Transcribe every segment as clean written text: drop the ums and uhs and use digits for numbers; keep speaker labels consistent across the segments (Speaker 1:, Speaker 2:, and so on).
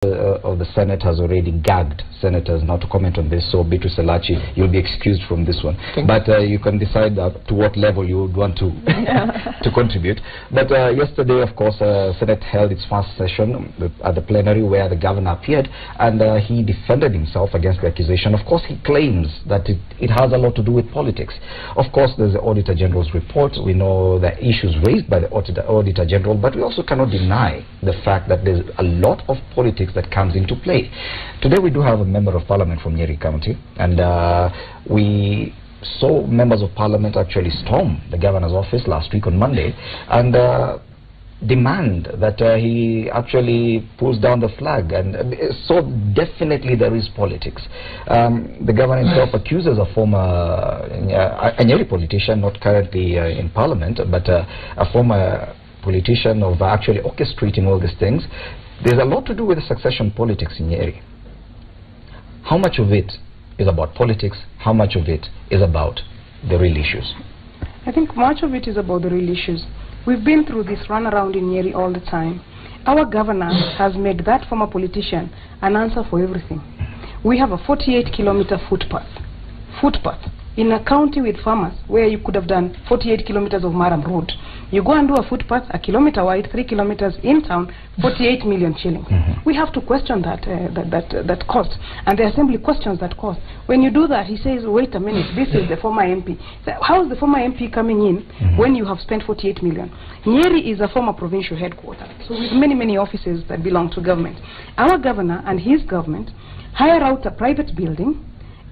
Speaker 1: of the Senate has already gagged senators not to comment on this, so Beatrice Elachi, you'll be excused from this one. But you can decide to what level you would want to to contribute. But yesterday, of course, Senate held its first session at the plenary where the governor appeared, and he defended himself against the accusation. Of course, he claims that it has a lot to do with politics. Of course, there's the Auditor General's report. We know the issues raised by the Auditor General, but we also cannot deny the fact that there's a lot of politics that comes into play. Today we do have a member of parliament from Nyeri County, and we saw members of parliament actually storm the governor's office last week on Monday and demand that he actually pulls down the flag, and so definitely there is politics. The governor himself accuses a former a Nyeri politician, not currently in parliament, but a former politician of actually orchestrating all these things. There's a lot to do with the succession politics in Nyeri. How much of it is about politics? How much of it is about the real issues?
Speaker 2: I think much of it is about the real issues. We've been through this run around in Nyeri all the time. Our governor has made that former politician an answer for everything. We have a 48-kilometer footpath in a county with farmers where you could have done 48 kilometers of Maram Road. You go and do a footpath, a kilometer wide, 3 kilometers in town, 48 million shillings. We have to question that cost, and the assembly questions that cost. When you do that, he says, wait a minute, this is the former MP. So how is the former MP coming in when you have spent 48 million? Nyeri is a former provincial headquarters, so with many, many offices that belong to government. Our governor and his government hire out a private building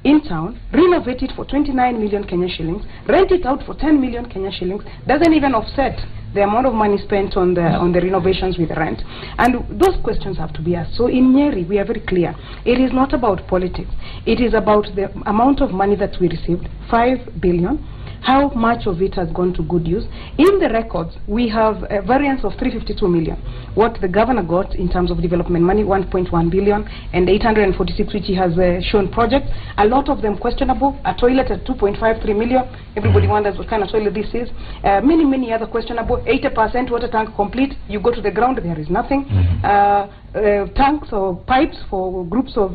Speaker 2: in town, renovate it for 29 million Kenya shillings, rent it out for 10 million Kenya shillings, doesn't even offset the amount of money spent on the renovations with the rent. And those questions have to be asked. So in Nyeri, we are very clear. It is not about politics. It is about the amount of money that we received, 5 billion. How much of it has gone to good use? In the records, we have a variance of 352 million. What the governor got in terms of development money, 1.1 billion, and 846 which he has shown projects. A lot of them questionable. A toilet at 2.53 million. Everybody wonders what kind of toilet this is. Many, many other questionable. 80% water tank complete. You go to the ground, there is nothing. Tanks or pipes for groups of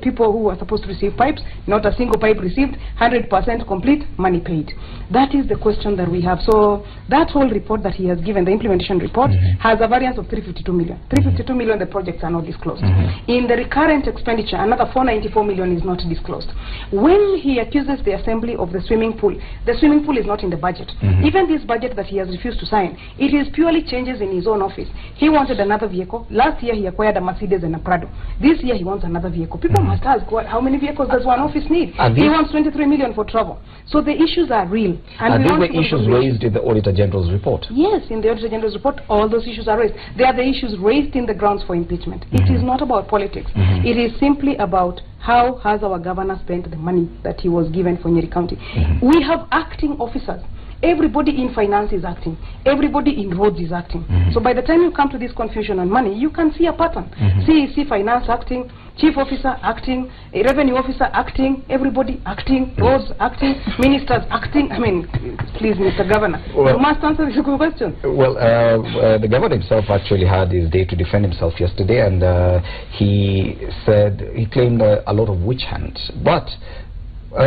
Speaker 2: people who are supposed to receive pipes, not a single pipe received, 100% complete, money paid. That is the question that we have. So that whole report that he has given, the implementation report, has a variance of 352 million. 352 million, the projects are not disclosed. In the recurrent expenditure, another 494 million is not disclosed. When he accuses the assembly of the swimming pool is not in the budget. Even this budget that he has refused to sign, it is purely changes in his own office. He wanted another vehicle. Last year he acquired a Mercedes and a Prado. This year he wants another vehicle. People must ask, how many vehicles does one office need? He wants 23 million for travel. So the issues are real. And
Speaker 1: these were issues raised in the Auditor General's report?
Speaker 2: Yes, in the Auditor General's report, all those issues are raised. They are the issues raised in the grounds for impeachment. It is not about politics. It is simply about how has our governor spent the money that he was given for Nyeri County. We have acting officers. Everybody in finance is acting. Everybody in roads is acting. So by the time you come to this confusion on money, you can see a pattern. See finance acting, chief officer acting, a revenue officer acting, everybody acting, roads acting, ministers acting. I mean, please, Mr. Governor, you must answer this question. Well,
Speaker 1: the governor himself actually had his day to defend himself yesterday, and he claimed a lot of witch hunts. But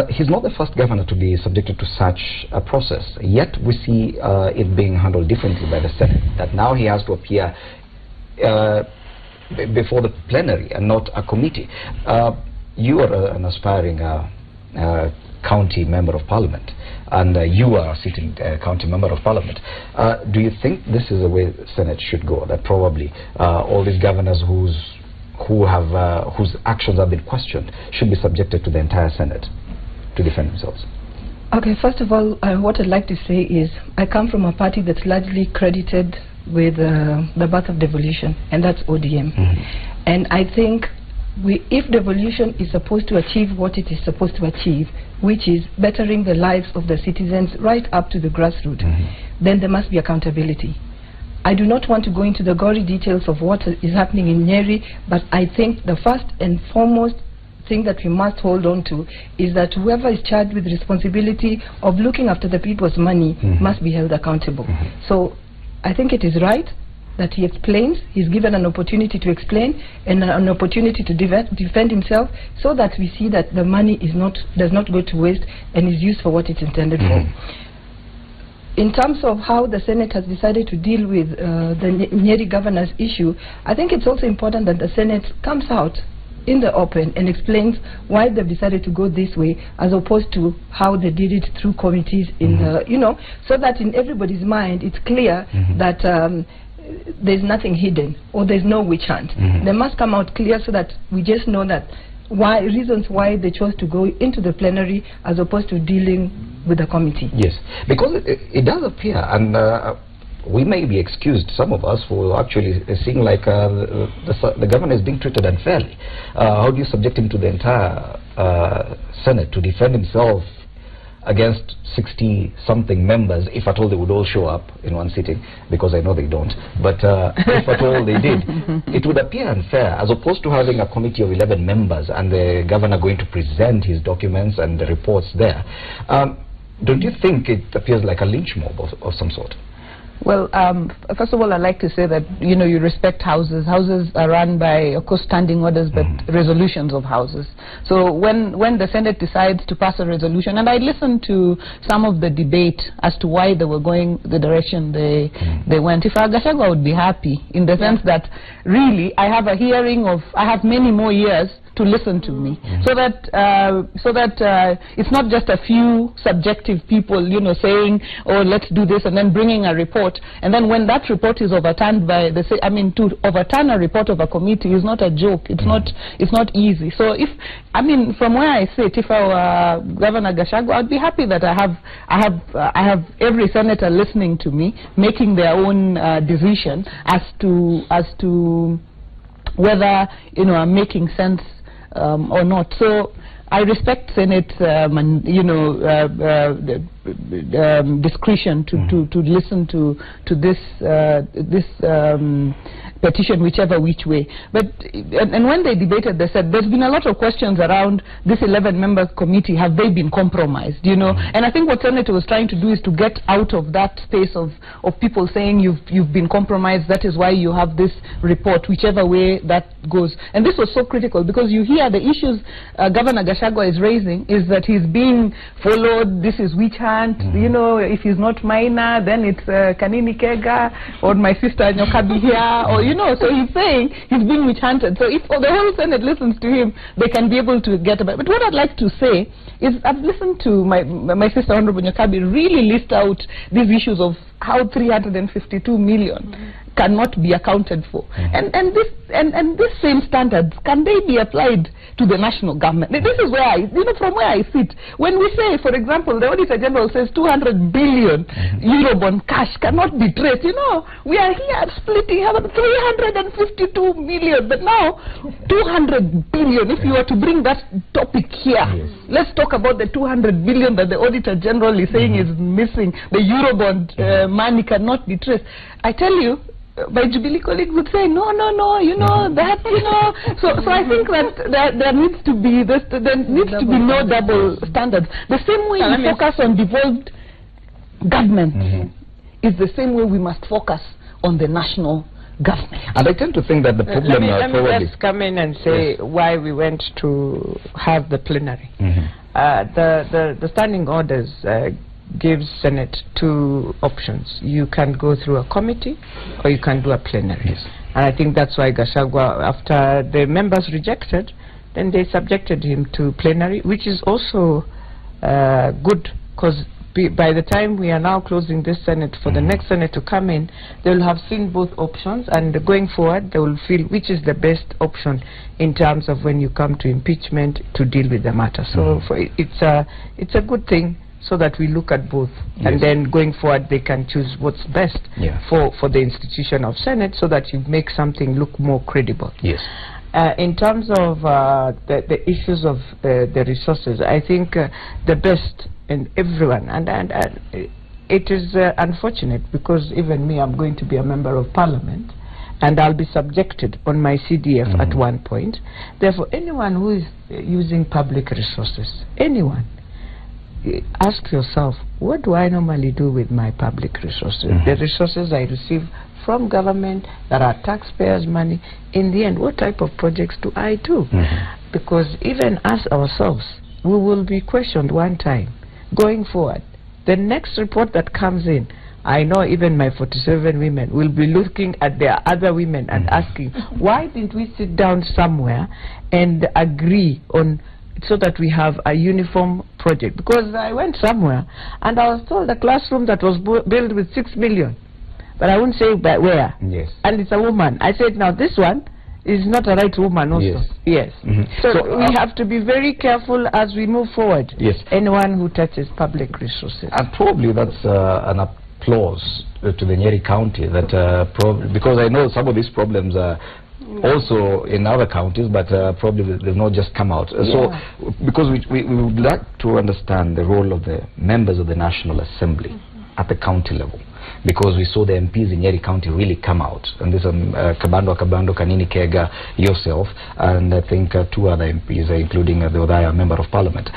Speaker 1: he's not the first governor to be subjected to such a process. Yet we see it being handled differently by the Senate, that now he has to appear before the plenary and not a committee. You are an aspiring county member of parliament, and you are a sitting county member of parliament. Do you think this is the way the Senate should go, that probably all these governors whose actions have been questioned should be subjected to the entire Senate to defend themselves?
Speaker 3: Okay, first of all, what I'd like to say is I come from a party that's largely credited with the birth of devolution, and that's ODM. And I think if devolution is supposed to achieve what it is supposed to achieve, which is bettering the lives of the citizens right up to the grassroots, then there must be accountability. I do not want to go into the gory details of what is happening in Nyeri, but I think the first and foremost thing that we must hold on to is that whoever is charged with responsibility of looking after the people's money must be held accountable. So I think it is right that he explains, he's given an opportunity to explain and an opportunity to defend himself, so that we see that the money does not go to waste and is used for what it's intended for. In terms of how the Senate has decided to deal with the Nyeri governor's issue, I think it's also important that the Senate comes out in the open and explains why they've decided to go this way, as opposed to how they did it through committees in the, so that in everybody's mind it's clear that there's nothing hidden or there's no witch hunt. They must come out clear so that we just know that reasons why they chose to go into the plenary as opposed to dealing with the committee.
Speaker 1: Yes, because it does appear, and we may be excused, some of us, for actually seeing like the governor is being treated unfairly. How do you subject him to the entire Senate to defend himself against 60-something members, if at all they would all show up in one sitting, because I know they don't, but if at all they did, it would appear unfair, as opposed to having a committee of 11 members and the governor going to present his documents and the reports there. Don't you think it appears like a lynch mob of some sort?
Speaker 4: Well, first of all, I'd like to say that, you respect houses. Houses are run by, of course, standing orders, but resolutions of houses. So when the Senate decides to pass a resolution, and I listened to some of the debate as to why they were going the direction they went. If Gachangua would be happy, in the sense that, really, I have many more years to listen to me, so that it's not just a few subjective people, saying, oh, let's do this, and then bringing a report, and then when that report is overturned by to overturn a report of a committee is not a joke. It's not easy. So from where I sit, if I were Governor Gachangua, I'd be happy that I have every senator listening to me, making their own decision as to whether I'm making sense or not. So I respect Senate, discretion to listen to this petition, whichever which way. But and when they debated, they said there's been a lot of questions around this 11-member committee. Have they been compromised? And I think what Senate was trying to do is to get out of that space of people saying you've been compromised. That is why you have this report, whichever way that goes. And this was so critical, because you hear the issues Governor Gachangua is raising is that he's being followed. This is witch hunt. If he's not minor, then it's Kanini Kega or my sister Nyokabi here, or so he's saying he's being witch hunted. So if the whole Senate listens to him, they can be able to get about it. But what I'd like to say is I've listened to my sister Honorable Nyokabi really list out these issues of how 352 million cannot be accounted for. And these same standards, can they be applied to the national government? This is where from where I sit. When we say, for example, the Auditor General says 200 billion Eurobond cash cannot be traced. We are here splitting 352 million, but now 200 billion. If you were to bring that topic here, let's talk about the 200 billion that the Auditor General is saying is missing. The Eurobond money cannot be traced. I tell you, my Jubilee colleague would say, no, that, So I think that there needs to be no double standards. The same way we focus on devolved government is the same way we must focus on the national government.
Speaker 1: And I tend to think that the problem...
Speaker 5: Let me just come in and say why we went to have the plenary. The standing orders gives Senate two options. You can go through a committee or you can do a plenary. And I think that's why Gachangua, after the members rejected, then they subjected him to plenary, which is also good, because by the time we are now closing this Senate, for the next Senate to come in, they will have seen both options, and going forward they will feel which is the best option in terms of when you come to impeachment to deal with the matter. So it's a good thing, so that we look at both, and then going forward they can choose what's best for the institution of Senate, so that you make something look more credible. In terms of the issues of the resources, I think the best in everyone, and it is unfortunate, because even me, I'm going to be a member of Parliament, and I'll be subjected on my CDF at one point. Therefore, anyone who is using public resources, anyone, ask yourself, what do I normally do with my public resources? The resources I receive from government, that are taxpayers' money. In the end, what type of projects do I do? Because even us ourselves, we will be questioned one time going forward. The next report that comes in, I know even my 47 women will be looking at their other women and asking, why didn't we sit down somewhere and agree on, so that we have a uniform project? Because I went somewhere and I was told a classroom that was built with 6 million, but I wouldn't say by where.
Speaker 1: Yes.
Speaker 5: And it's a woman. I said, now this one is not a right woman also. Yes. So we have to be very careful as we move forward.
Speaker 1: Yes.
Speaker 5: Anyone who touches public resources.
Speaker 1: And probably that's an applause to the Nyeri County, that because I know some of these problems are also in other counties, but probably they've not just come out. So because we would like to understand the role of the members of the National Assembly at the county level, because we saw the MPs in Nyeri County really come out, and there's Kabando, Kanini Kega, yourself, and I think 2 other MPs, including the Odaya Member of Parliament.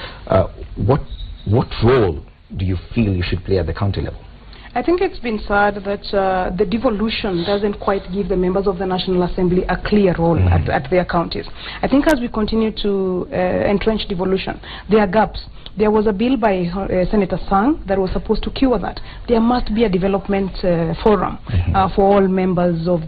Speaker 1: What role do you feel you should play at the county level?
Speaker 2: I think it's been said that the devolution doesn't quite give the members of the National Assembly a clear role at their counties. I think as we continue to entrench devolution, there are gaps. There was a bill by Senator Sang that was supposed to cure that. There must be a development forum for all members of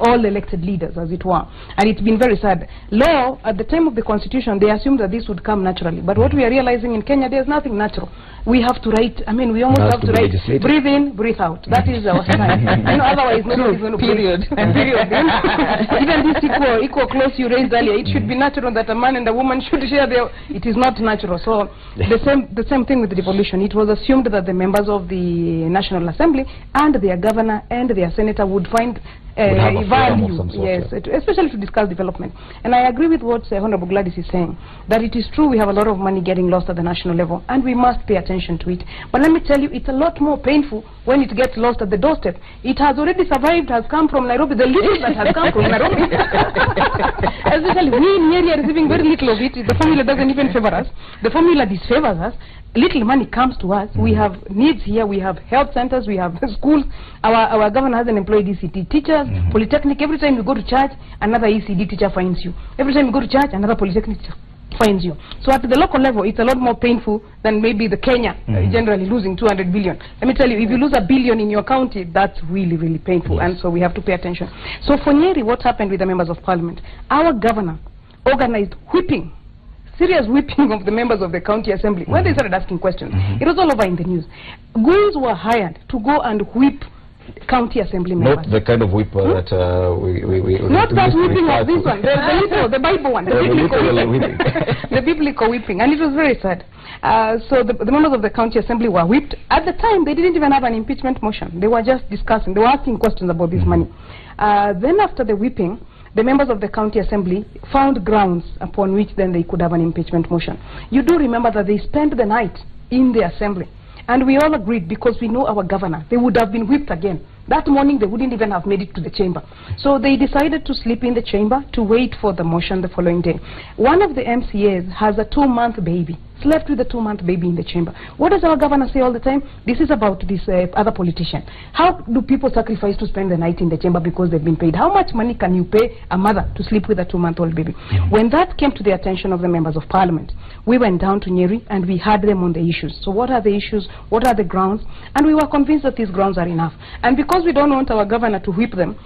Speaker 2: all elected leaders, as it were. And it's been very sad. Law, at the time of the Constitution, they assumed that this would come naturally. But what we are realizing in Kenya, there's nothing natural. We have to write, I mean, we almost have to write, breathe in, breathe out. That is our style. You know, otherwise, nobody's going to period. Even this equal close you raised earlier, it should be natural that a man and a woman should share their, it is not natural. So the same thing with the devolution. It was assumed that the members of the National Assembly and their governor and their senator would find value, especially to discuss development. And I agree with what Honorable Gladys is saying, that it is true we have a lot of money getting lost at the national level, and we must pay attention to it. But let me tell you, it's a lot more painful when it gets lost at the doorstep. It has already survived, has come from Nairobi, the little that has come from Nairobi. Especially we in Nyeri are receiving very little of it. The formula doesn't even favor us. The formula disfavors us. Little money comes to us. We have needs here. We have health centers. We have schools. Our governor hasn't employed ECD teachers. Polytechnic, every time you go to church, another ECD teacher finds you. Every time you go to church, another polytechnic teacher finds you. So at the local level, it's a lot more painful than maybe the Kenya generally losing 200 billion. Let me tell you, if you lose $1 billion in your county, that's really, really painful. And so we have to pay attention. So for Nyeri, what happened with the members of parliament? Our governor organized whipping, serious whipping of the members of the county assembly. When they started asking questions, it was all over in the news. Goons were hired to go and whip county assembly members.
Speaker 1: Not the kind of whip that
Speaker 2: not that whipping of this one, the Bible one, the biblical whipping. And it was very sad. So the members of the county assembly were whipped. At the time, they didn't even have an impeachment motion. They were just discussing. They were asking questions about this money. Then after the whipping, the members of the county assembly found grounds upon which then they could have an impeachment motion. You do remember that they spent the night in the assembly. And we all agreed, because we know our governor, they would have been whipped again. That morning, they wouldn't even have made it to the chamber. So they decided to sleep in the chamber to wait for the motion the following day. One of the MCAs has a 2-month baby, slept with a 2-month baby in the chamber. What does our governor say all the time? This is about this other politician. How do people sacrifice to spend the night in the chamber because they've been paid? How much money can you pay a mother to sleep with a 2-month-old baby? When that came to the attention of the members of parliament, we went down to Nyeri and we had them on the issues. So what are the issues? What are the grounds? And we were convinced that these grounds are enough. And because we don't want our governor to whip them,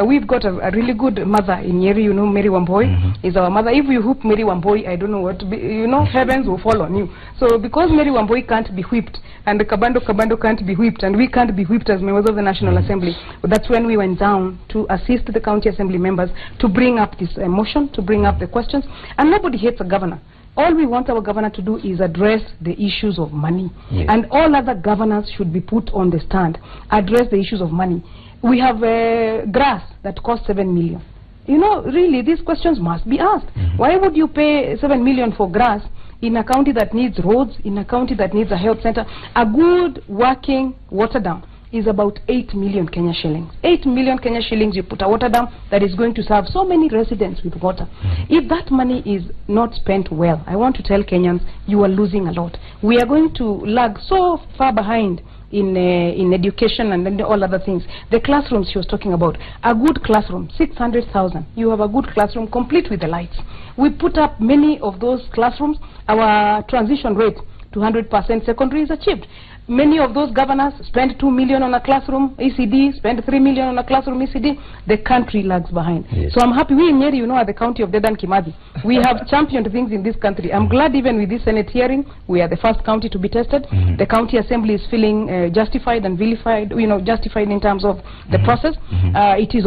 Speaker 2: we've got a really good mother in Nyeri, you know, Mary Wamboi is our mother. If you whip Mary Wamboi, I don't know what to be, you know, heavens will fall on you. So because Mary Wamboi can't be whipped, and the Kabando can't be whipped, and we can't be whipped as members of the National Assembly, that's when we went down to assist the county assembly members to bring up this motion, to bring up the questions. And nobody hates a governor. All we want our governor to do is address the issues of money. And all other governors should be put on the stand, address the issues of money. We have grass that costs 7 million. You know, really, these questions must be asked. Why would you pay 7 million for grass in a county that needs roads, in a county that needs a health center? A good working water dam is about 8 million Kenya shillings. 8 million Kenya shillings, you put a water dam that is going to serve so many residents with water. If that money is not spent well, I want to tell Kenyans, you are losing a lot. We are going to lag so far behind in education and then all other things. The classrooms she was talking about, a good classroom, 600,000. You have a good classroom complete with the lights. We put up many of those classrooms. Our transition rate to 100% secondary is achieved. Many of those governors spend 2 million on a classroom ECD, spend 3 million on a classroom ECD. The country lags behind.
Speaker 1: Yes.
Speaker 2: So I'm happy. We in Nyeri, you know, at the county of Dedan Kimathi, we have championed things in this country. I'm glad even with this Senate hearing, we are the first county to be tested. The county assembly is feeling justified and vilified, you know, justified in terms of the process. It is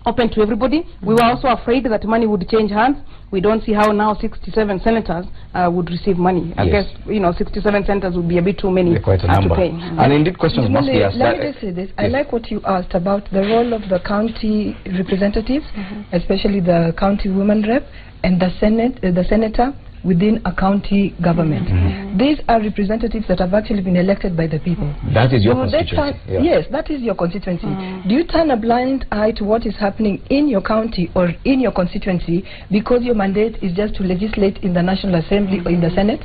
Speaker 2: open to everybody. We were also afraid that money would change hands. We don't see how now 67 senators would receive money. I guess, you know, 67 senators would be a bit too many
Speaker 1: quite a number.
Speaker 2: to pay.
Speaker 1: And indeed, questions must be asked.
Speaker 3: Let me just say this. I like what you asked about the role of the county representatives, especially the county woman rep and the senator within a county government. These are representatives that have actually been elected by the people.
Speaker 1: That is your constituency.
Speaker 3: Yes, that is your constituency. Do you turn a blind eye to what is happening in your county or in your constituency because your mandate is just to legislate in the National Assembly or in the Senate?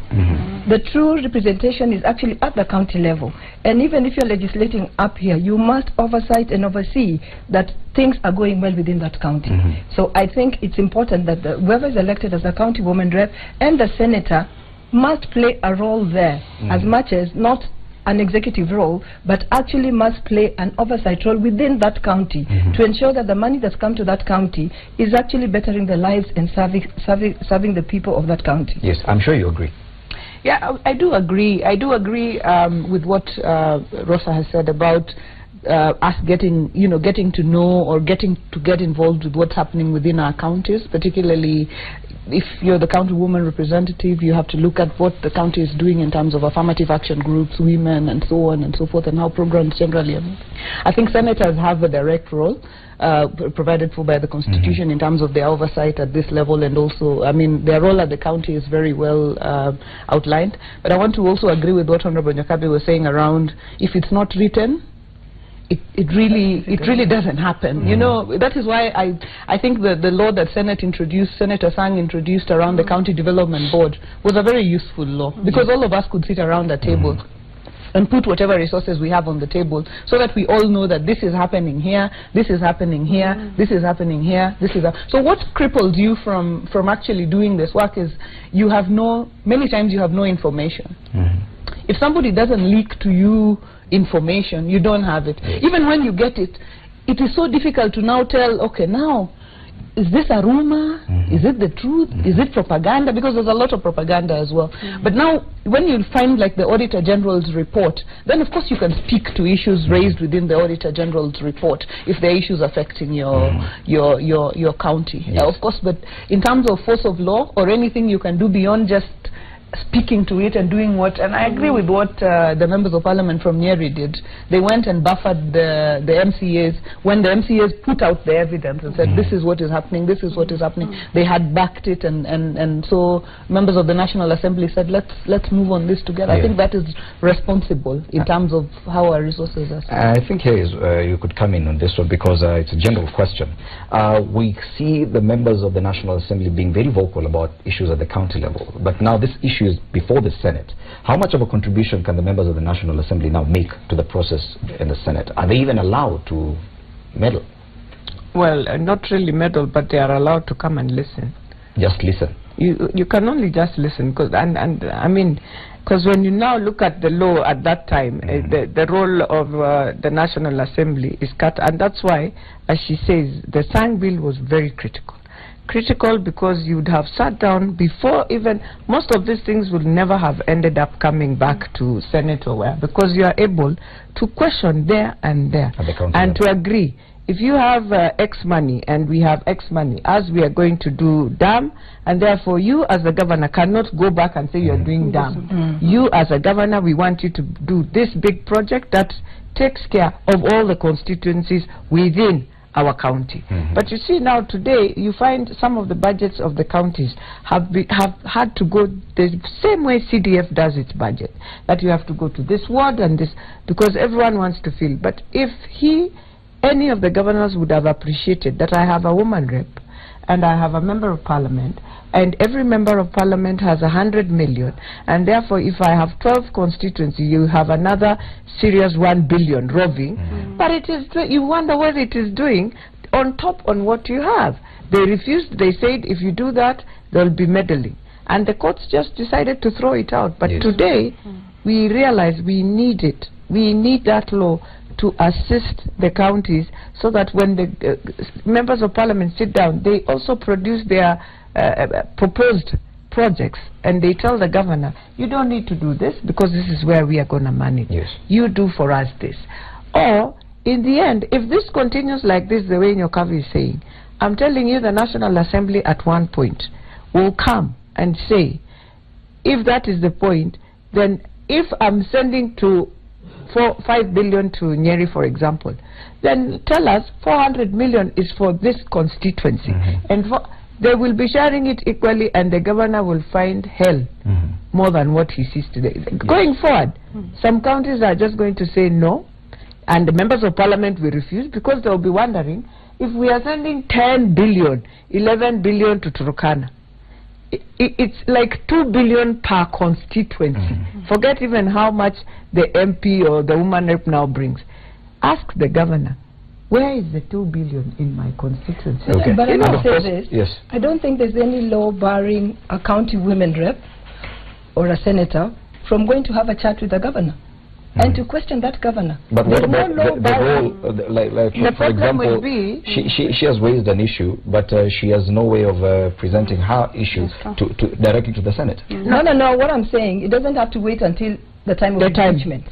Speaker 3: The true representation is actually at the county level. And even if you're legislating up here, you must oversight and oversee that things are going well within that county. So I think it's important that whoever is elected as a county woman rep and the senator must play a role there, as much as not an executive role, but actually must play an oversight role within that county to ensure that the money that's come to that county is actually bettering the lives and serving the people of that county.
Speaker 1: Yes, I'm sure you agree.
Speaker 4: Yeah, I do agree. I do agree with what Rosa has said about us getting to know or get involved with what's happening within our counties, particularly if you're the county woman representative. You have to look at what the county is doing in terms of affirmative action groups, women, and so on and so forth, and how programs generally are. I think senators have a direct role provided for by the Constitution in terms of their oversight at this level, and also, I mean, their role at the county is very well outlined. But I want to also agree with what Honorable Nyakabi was saying around, if it's not written, it really doesn't happen. You know, that is why I think the law that Senator Sang introduced around the County Development Board was a very useful law, because all of us could sit around the table and put whatever resources we have on the table, so that we all know that this is happening here, this is happening here, this is happening here, this is so what cripples you from actually doing this work is many times you have no information. If somebody doesn't leak to you information, you don't have it. Even when you get it, it is so difficult to now tell, okay, now, is this a rumor? Is it the truth? Is it propaganda? Because there's a lot of propaganda as well. But now, when you find like the Auditor General's report, then of course you can speak to issues raised within the Auditor General's report if there are issues affecting your county. Of course, but in terms of force of law or anything you can do beyond just speaking to it and doing what, and I agree with what the members of parliament from Nyeri did. They went and buffered the MCAs when the MCAs put out the evidence and said this is what is happening, this is what is happening. They had backed it, and so members of the National Assembly said let's move on this together. I think that is responsible in terms of how our resources are spent.
Speaker 1: I think here is you could come in on this one, because it's a general question. We see the members of the National Assembly being very vocal about issues at the county level, but now this issue is before the Senate. How much of a contribution can the members of the National Assembly now make to the process in the Senate? Are they even allowed to meddle?
Speaker 5: Well, not really meddle, but they are allowed to come and listen.
Speaker 1: Just listen.
Speaker 5: You can only just listen, cause, and I mean, because when you now look at the law at that time, the role of the National Assembly is cut, and that's why, as she says, the Sang bill was very critical. Critical because you would have sat down before even, most of these things would never have ended up coming back to Senate or where, because you are able to question there and there and to agree. If you have X money and we have X money, as we are going to do dam, and therefore you as a governor cannot go back and say you're doing dam. You as a governor, we want you to do this big project that takes care of all the constituencies within our county. But you see now today, you find some of the budgets of the counties have had to go the same way CDF does its budget, that you have to go to this ward and this, because everyone wants to fill. But if any of the governors would have appreciated that I have a woman rep and I have a member of parliament and every member of parliament has 100 million, and therefore if I have 12 constituencies, you have another serious 1 billion roving, but it is, you wonder what it is doing on top on what you have. They refused. They said if you do that, there will be meddling, and the courts just decided to throw it out. But today we realize we need it. We need that law to assist the counties, so that when the members of parliament sit down, they also produce their proposed projects, and they tell the governor, you don't need to do this because this is where we are going to manage. You do for us this. Or in the end, if this continues like this, the way Nyokavi is saying, I'm telling you, the National Assembly at one point will come and say, if that is the point, then if I'm sending to 5 billion to Nyeri, for example, then tell us 400 million is for this constituency, and they will be sharing it equally, and the governor will find hell more than what he sees today. Going forward, some counties are just going to say no, and the members of parliament will refuse, because they will be wondering, if we are sending 10 billion, 11 billion to Turkana, it's like 2 billion per constituency. Forget even how much the MP or the woman rep now brings. Ask the governor, where is the 2 billion in my constituency?
Speaker 3: But I must say this, I don't think there's any law barring a county women rep or a senator from going to have a chat with the governor and to question that governor.
Speaker 1: But what about the role, for example, she has raised an issue, but she has no way of presenting her issue directly to the Senate.
Speaker 3: No, what I'm saying, it doesn't have to wait until the time of impeachment.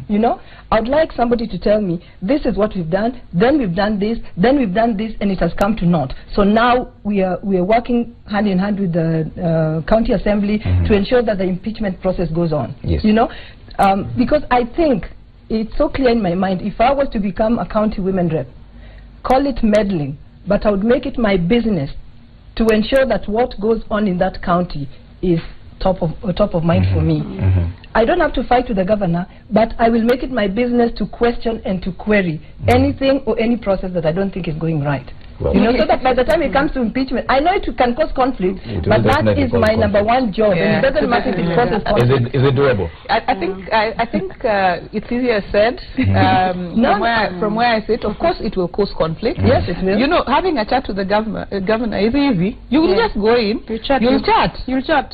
Speaker 3: You know, I'd like somebody to tell me, this is what we've done, then we've done this, then we've done this, and it has come to naught. So now we are working hand in hand with the county assembly to ensure that the impeachment process goes on. You know, because I think it's so clear in my mind, if I was to become a county women rep, call it meddling, but I would make it my business to ensure that what goes on in that county is top of mind for me. I don't have to fight with the governor, but I will make it my business to question and to query anything or any process that I don't think is going right. Well, you know, so that by the time it comes to impeachment, I know it can cause conflict, but that is my number one job, and it doesn't matter if it causes conflict.
Speaker 1: Is it doable?
Speaker 4: I think it's easier said. From where I sit, of course it will cause conflict.
Speaker 3: Yes, it will.
Speaker 4: You know, having a chat with the governor is easy. You will just go in, you'll chat,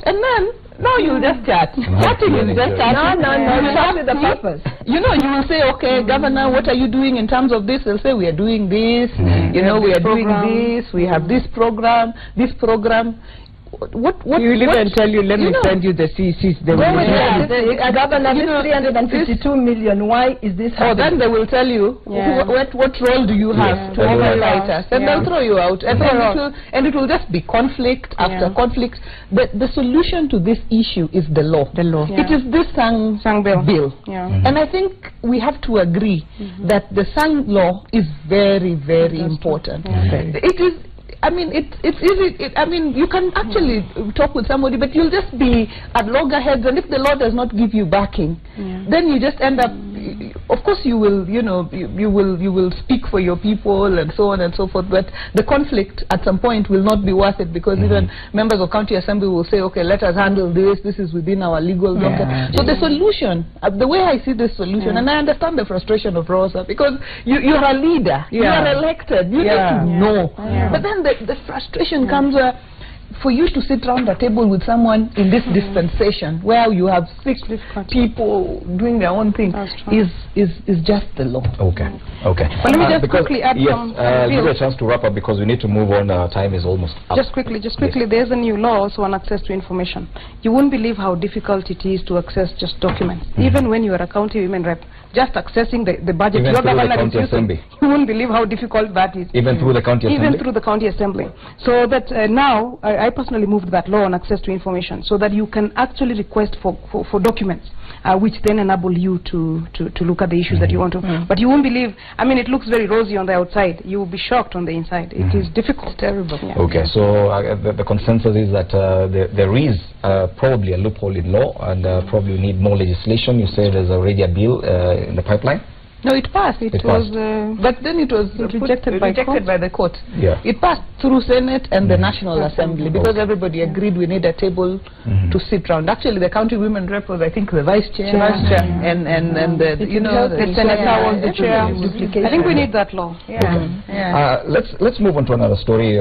Speaker 4: and then you just chat. Chatting is just chatting. No, you chat with the purpose. You know, you will say, okay, Governor, what are you doing in terms of this? They'll say, we are doing this. You know, we are doing this. We have this program. What you will even tell you, let me send you the CCs.
Speaker 3: Governor, this 352 million, why is this happening?
Speaker 4: Then they will tell you, what role do you have to oversight us? And they'll throw you out. And it will just be conflict after conflict. The solution to this issue is the law. It is this Sang bill. And I think we have to agree that the Sang law is very, very important. It is. I mean, it's easy. I mean, you can actually talk with somebody, but you'll just be at loggerheads, and if the law does not give you backing, then you just end up. Of course, you will, you know, you will speak for your people and so on and so forth. But the conflict at some point will not be worth it, because even members of county assembly will say, okay, let us handle this. This is within our legal docket. So the solution, the way I see this solution, and I understand the frustration of Rosa, because you are a leader, you are elected, you need to know. But then the frustration comes for you to sit around the table with someone in this dispensation where you have 6 people doing their own thing is just the law.
Speaker 1: Okay.
Speaker 2: But let me just quickly add some.
Speaker 1: Give you a chance to wrap up, because we need to move on. Time is almost up.
Speaker 2: Just quickly. There's a new law also on access to information. You won't believe how difficult it is to access just documents. Even when you are a county women rep, just accessing the budget,
Speaker 1: even through the county assembly.
Speaker 2: You won't believe how difficult that is.
Speaker 1: Even through the county assembly?
Speaker 2: Even through the county assembly. So that now, I personally moved that law on access to information, so that you can actually request for documents, which then enable you to look at the issues that you want to. But you won't believe, I mean, it looks very rosy on the outside. You will be shocked on the inside. It is difficult. It's terrible.
Speaker 1: Okay, so the consensus is that there is probably a loophole in law, and probably need more legislation. You say there's already a bill in the pipeline?
Speaker 4: No, it passed.
Speaker 1: It
Speaker 2: was
Speaker 4: but then it was
Speaker 2: rejected by
Speaker 4: the court.
Speaker 1: Yeah.
Speaker 4: It passed through Senate and the National Assembly because everybody agreed we need a table to sit round. Actually, the county women rep was, I think, the vice chair, and the
Speaker 2: senator was the chair.
Speaker 3: Duplication.
Speaker 2: I think we need that law.
Speaker 1: Let's move on to another story.